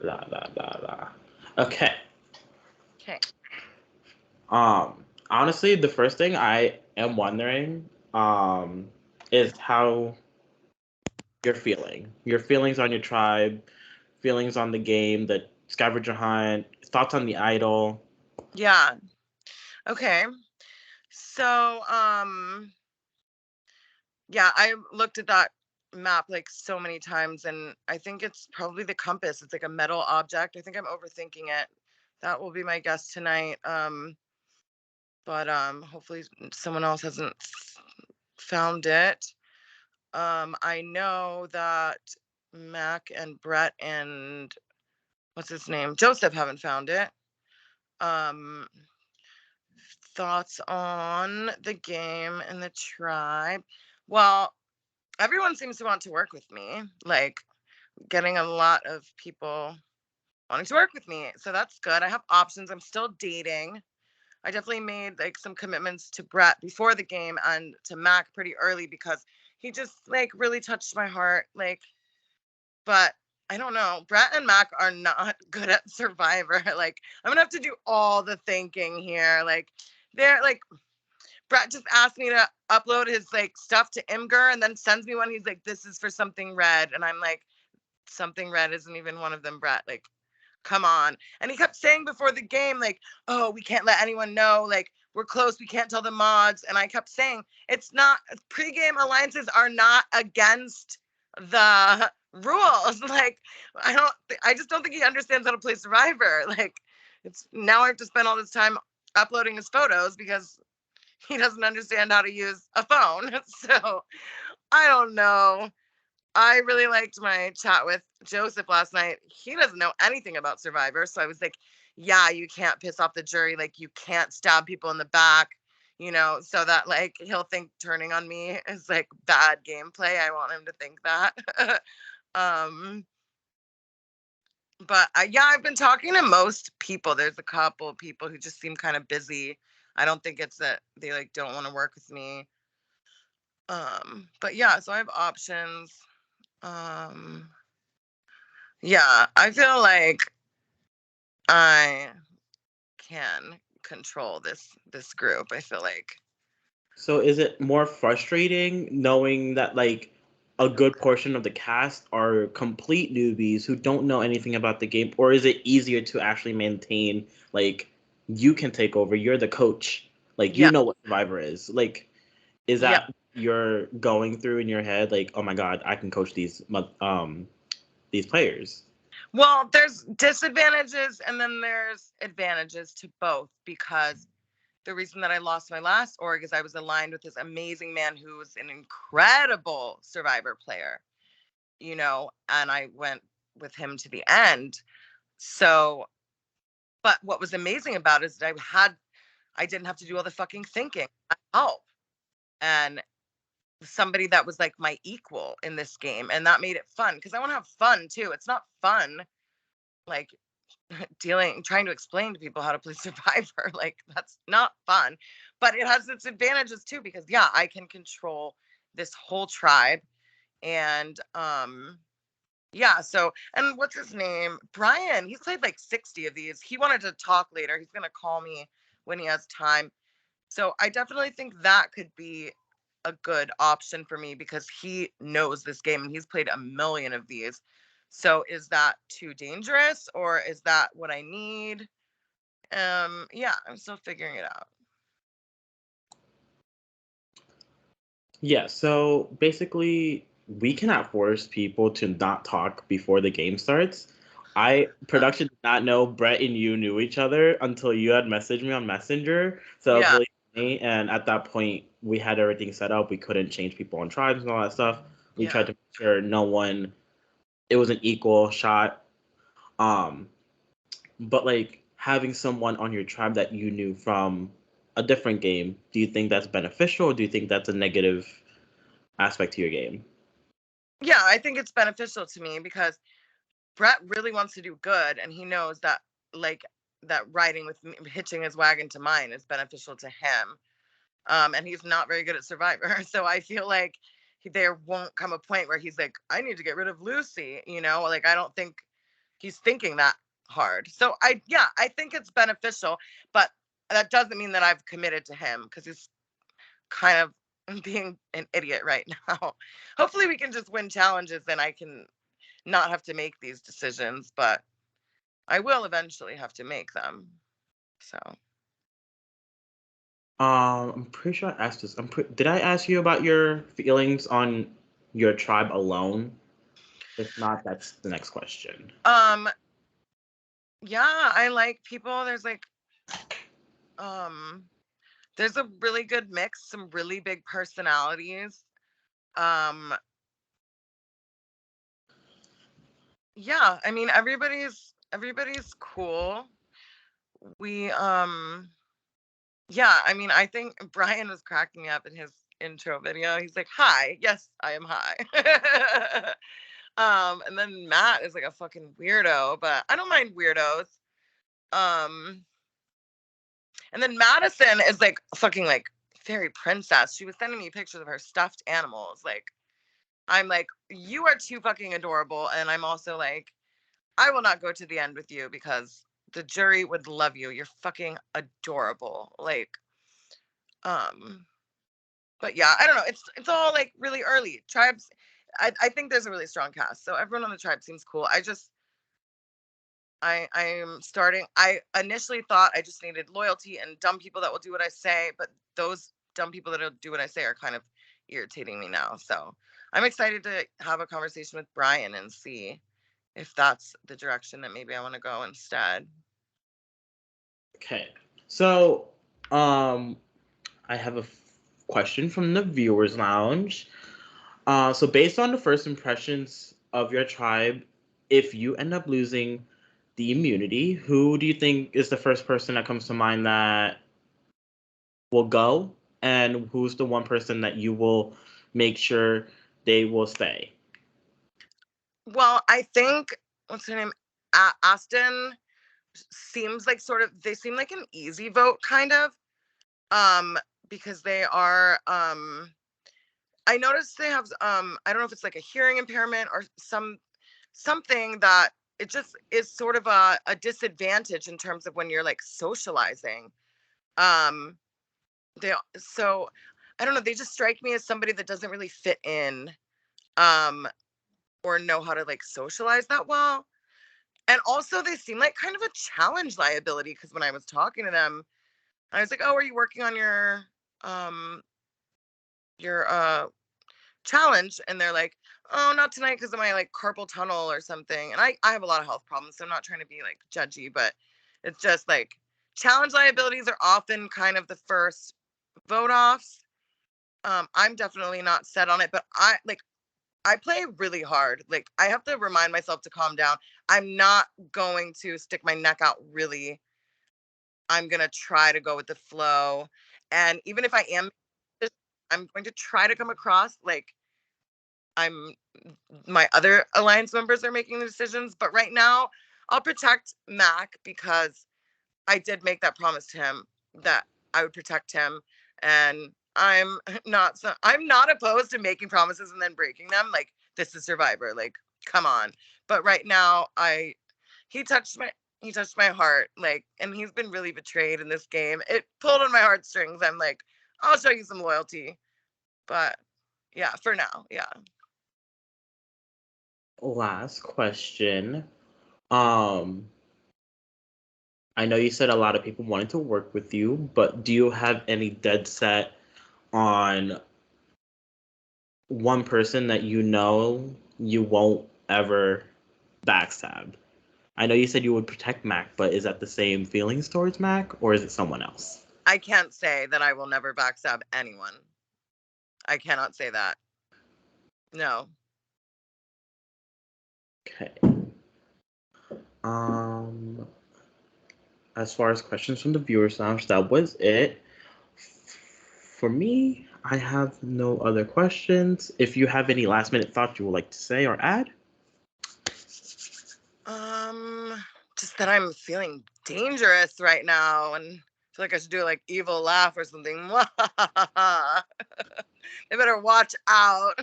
Blah blah blah blah. Okay. Okay. Honestly, the first thing I am wondering, is how you're feeling. Your feelings on your tribe, feelings on the game, the scavenger hunt, thoughts on the idol. Yeah. Okay. So, yeah, I looked at that map like so many times, and I think it's probably the compass. It's like a metal object. I think I'm overthinking it. That will be my guess tonight. But hopefully someone else hasn't found it. I know that Mac and Brett and what's his name? Joseph haven't found it. Um, Thoughts on the game and the tribe? Well, everyone seems to want to work with me. Like getting a lot of people wanting to work with me. So that's good. I have options. I'm still dating. I definitely made like some commitments to Brett before the game and to Mac pretty early because he just like really touched my heart. Like, but I don't know. Brett and Mac are not good at Survivor. Like, I'm gonna have to do all the thinking here. Like, they're like Brett just asked me to upload his like stuff to Imgur and then sends me one. He's like, "This is for something red," and I'm like, "Something red isn't even one of them, Brett. Like, come on." And he kept saying before the game, like, "Oh, we can't let anyone know. Like, we're close. We can't tell the mods." And I kept saying, "It's not. Pregame alliances are not against the rules. Like, I just don't think he understands how to play Survivor. Like, it's now I have to spend all this time uploading his photos because he doesn't understand how to use a phone." So I don't know. I really liked my chat with Joseph last night. He doesn't know anything about Survivor. So I was like, yeah, you can't piss off the jury. Like, you can't stab people in the back, so that like he'll think turning on me is like bad gameplay. I want him to think that. um, but yeah, I've been talking to most people. There's a couple of people who just seem kind of busy. I don't think it's that they like don't want to work with me. But yeah, so I have options. Um, yeah, I feel like I can control this group. I feel like So is it more frustrating knowing that like a good portion of the cast are complete newbies who don't know anything about the game, or is it easier to actually maintain like you can take over, you're the coach, like you yeah, know what Survivor is. Like is yeah. that you're going through in your head like, "Oh my god, I can coach these players." Well, there's disadvantages and then there's advantages to both because the reason that I lost my last org is I was aligned with this amazing man who was an incredible Survivor player, and I went with him to the end. So, but what was amazing about it is that I didn't have to do all the fucking thinking. I help and somebody that was like my equal in this game, and that made it fun because I want to have fun too. It's not fun like trying to explain to people how to play Survivor. Like, that's not fun, but it has its advantages too because yeah, I can control this whole tribe. And yeah, so, and what's his name, Brian, he's played like 60 of these. He wanted to talk later. He's gonna call me when he has time. So I definitely think that could be a good option for me because he knows this game and he's played a million of these. So is that too dangerous or is that what I need? Yeah, I'm still figuring it out. Yeah, so basically, we cannot force people to not talk before the game starts. I Uh, production did not know Brett and you knew each other until you had messaged me on Messenger. So it was yeah, really funny. And at that point, we had everything set up. We couldn't change people on tribes and all that stuff. We tried yeah. to make sure no one. It was an equal shot. Um, but like having someone on your tribe that you knew from a different game, do you think that's beneficial, or do you think that's a negative aspect to your game? Yeah, I think it's beneficial to me because Brett really wants to do good and he knows that like that riding with me, hitching his wagon to mine is beneficial to him. And he's not very good at Survivor. So I feel like there won't come a point where he's like, I need to get rid of Lucy, Like, I don't think he's thinking that hard. So I think it's beneficial, but that doesn't mean that I've committed to him, because he's kind of being an idiot right now. Hopefully we can just win challenges and I can not have to make these decisions, but I will eventually have to make them. So I'm pretty sure I asked this. Did I ask you about your feelings on your tribe alone? If not, that's the next question. yeah, I like people. There's a really good mix, some really big personalities. Um yeah, I mean everybody's cool. We Yeah, I mean, I think Brian was cracking me up in his intro video. He's like, "Hi, yes, I am high." And then Matt is like a fucking weirdo, but I don't mind weirdos. Um, and then Madison is like fucking like fairy princess. She was sending me pictures of her stuffed animals. Like, I'm like, you are too fucking adorable, and I'm also like, I will not go to the end with you because the jury would love you. You're fucking adorable. Like, um. But yeah, I don't know. It's all like really early. Tribes, I think there's a really strong cast. So everyone on the tribe seems cool. I'm starting. I initially thought I just needed loyalty and dumb people that will do what I say, but those dumb people that will do what I say are kind of irritating me now. So I'm excited to have a conversation with Brian and see if that's the direction that maybe I want to go instead. Okay. So, I have a question from the viewers lounge. So based on the first impressions of your tribe, if you end up losing the immunity, who do you think is the first person that comes to mind that will go, and who's the one person that you will make sure they will stay? Well, I think what's her name? Aston seems like they seem like an easy vote kind of, um because they are, I noticed they have, I don't know if it's like a hearing impairment or something that it just is sort of a disadvantage in terms of when you're like socializing. um so I don't know, they just strike me as somebody that doesn't really fit in, um or know how to like socialize that well. And also they seem like kind of a challenge liability, because when I was talking to them, I was like, "Oh, are you working on um your challenge?" And they're like, "Oh, not tonight because of my like carpal tunnel or something." And I have a lot of health problems, so I'm not trying to be like judgy, but it's just like challenge liabilities are often kind of the first vote offs. I'm definitely not set on it, but I play really hard. Like, I have to remind myself to calm down. I'm not going to stick my neck out really. I'm gonna try to go with the flow. And even if I am, I'm going to try to come across like I'm my other alliance members are making the decisions. But right now, I'll protect Mac because I did make that promise to him that I would protect him. And I'm not opposed to making promises and then breaking them. Like, this is Survivor. Like, come on. But right now, he touched my he touched my heart, like, and he's been really betrayed in this game. It pulled on my heartstrings. I'm like, I'll show you some loyalty. But yeah, for now, yeah. Last question. Um, I know you said a lot of people wanted to work with you, but do you have any dead set on one person that you know you won't ever backstab? I know you said you would protect Mac, but is that the same feelings towards Mac, or is it someone else? I can't say that I will never backstab anyone. I cannot say that. No. Okay. Um, as far as questions from the viewers lounge, that was it. For me, I have no other questions. If you have any last minute thoughts you would like to say or add. Just that I'm feeling dangerous right now and feel like I should do like evil laugh or something. They better watch out.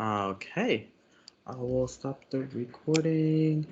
Okay. I will stop the recording.